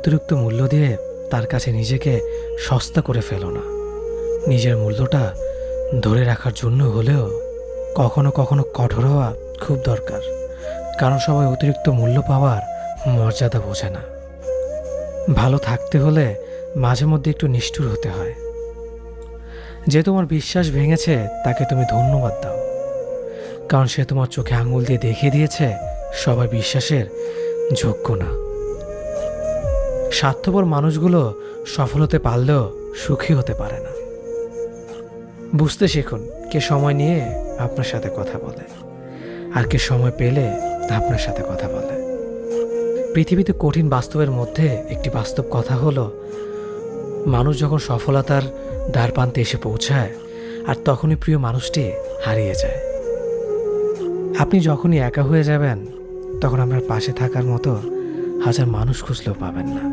অতিরিক্ত মূল্য দিয়ে তার কাছে নিজেকে সস্তা করে ফেলো না। নিজের মূল্যটা ধরে রাখার জন্য হলেও কখনো কখনো কঠোর হওয়া খুব দরকার, কারণ সবাই অতিরিক্ত মূল্য পাওয়ার মর্যাদা বোঝে না। ভালো থাকতে হলে মাঝে মধ্যে একটু নিষ্ঠুর হতে হয়। যে তোমার বিশ্বাস ভেঙেছে তাকে তুমি ধন্যবাদ দাও, কারণ সে তোমার চোখে আঙুল দিয়ে দেখিয়ে দিয়েছে সবাই বিশ্বাসের যোগ্য না। স্বার্থপর মানুষগুলো সফল হতে পারলেও সুখী হতে পারে না। বুঝতে শিখুন কে সময় নিয়ে আপনার সাথে কথা বলে আর কে সময় পেলে আপনার সাথে কথা বলে। পৃথিবীতে কঠিন বাস্তবের মধ্যে একটি বাস্তব কথা হলো, মানুষ যখন সফলতার দ্বারপ্রান্তে এসে পৌঁছায় আর তখনই প্রিয় মানুষটি হারিয়ে যায়। আপনি যখনই একা হয়ে যাবেন তখন আপনার পাশে থাকার মতো হাজার মানুষ খুঁজলেও পাবেন না।